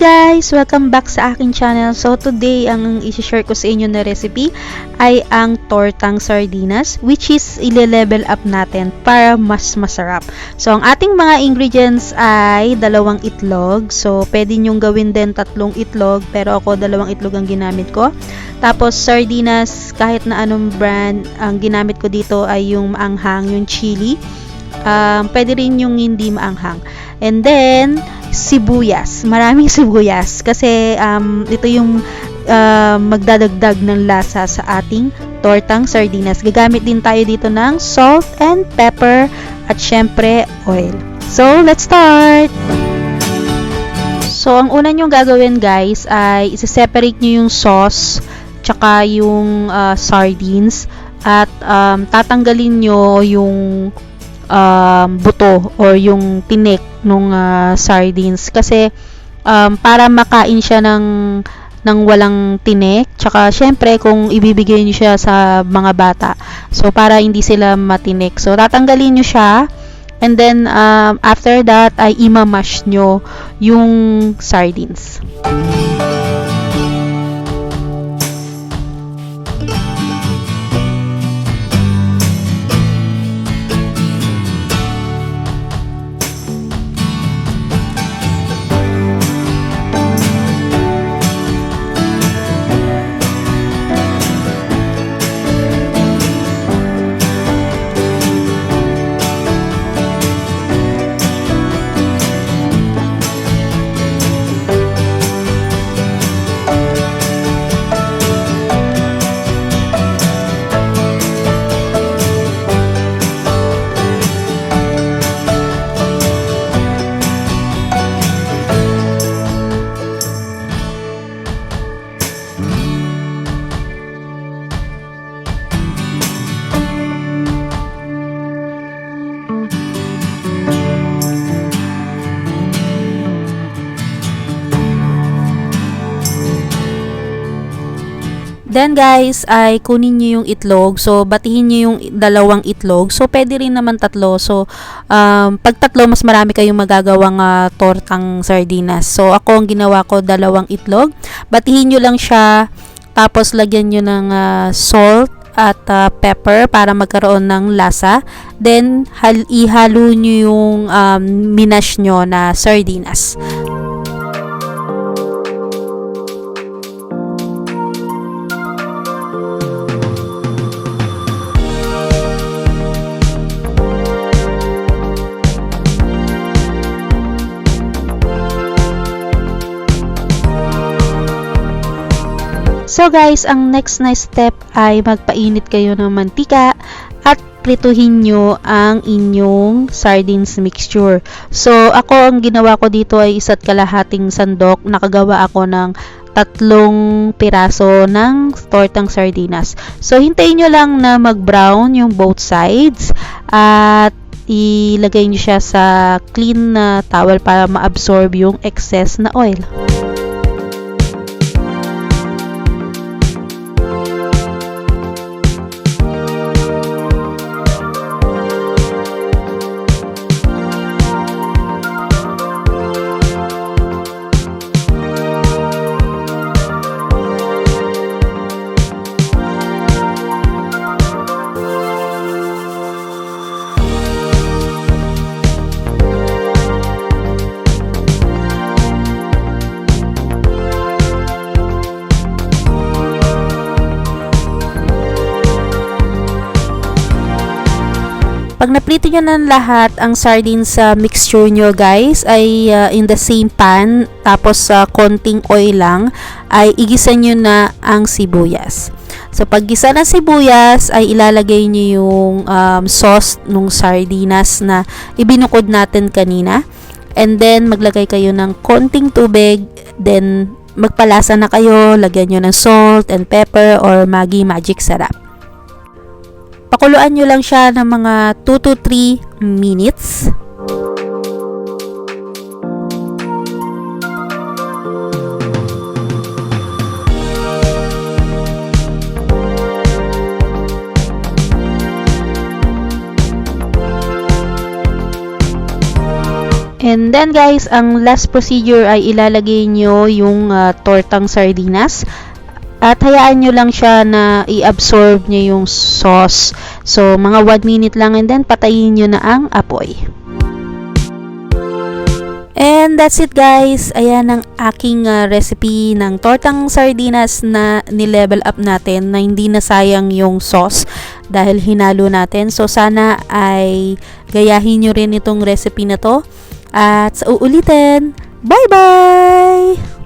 guys! Welcome back sa aking channel. So today, ang isi-share ko sa inyo na recipe ay ang Tortang Sardinas, which is ile-level up natin para mas masarap. So ang ating mga ingredients ay 2 itlog. So pwede nyong gawin din 3 itlog, pero ako 2 itlog ang ginamit ko. Tapos sardinas, kahit na anong brand, ang ginamit ko dito ay yung maanghang, yung chili. Pwede rin yung hindi maanghang. And then sibuyas, maraming sibuyas kasi ito yung magdadagdag ng lasa sa ating tortang sardinas. Gagamit din tayo dito ng salt and pepper at syempre oil. So let's start! So ang una nyong gagawin guys ay isa-separate nyo yung sauce tsaka yung sardines at tatanggalin nyo yung buto or yung tinik nung sardines kasi para makain siya ng walang tinik, tsaka syempre kung ibibigay niyo siya sa mga bata, so para hindi sila matinik, so tatanggalin niyo siya and then after that ay imamash nyo yung sardines. Then guys, ay kunin nyo yung itlog. So, batihin nyo yung 2 itlog. So, pwede rin naman 3. So, pag 3, mas marami kayong magagawang tortang sardinas. So, ako ang ginawa ko 2 itlog. Batihin nyo lang siya. Tapos, lagyan nyo ng salt at pepper para magkaroon ng lasa. Then, ihalo nyo yung minash nyo na sardinas. So guys, ang next na step ay magpainit kayo ng mantika at prituhin nyo ang inyong sardines mixture. So ako, ang ginawa ko dito ay 1.5 sandok. Nakagawa ako ng 3 piraso ng tortang sardinas. So hintayin nyo lang na mag-brown yung both sides at ilagay nyo siya sa clean na towel para ma-absorb yung excess na oil. Pag naprito nyo na lahat ang sardines sa mixture nyo guys, ay in the same pan, tapos konting oil lang, ay igisa nyo na ang sibuyas. So pag gisa ng sibuyas, ay ilalagay nyo yung sauce nung sardinas na ibinukod natin kanina. And then maglagay kayo ng konting tubig, then magpalasa na kayo, lagyan nyo ng salt and pepper or Maggi Magic Sarap. Pakuluan nyo lang siya ng mga 2 to 3 minutes. And then guys, ang last procedure ay ilalagay nyo yung tortang sardinas. At hayaan nyo lang siya na i-absorb niya yung sauce. So, mga 1 minute lang and then patayin nyo na ang apoy. And that's it guys. Ayan ang aking recipe ng tortang sardinas na ni-level up natin na hindi nasayang yung sauce dahil hinalo natin. So, sana ay gayahin nyo rin itong recipe na to. At sa uulitin, bye-bye!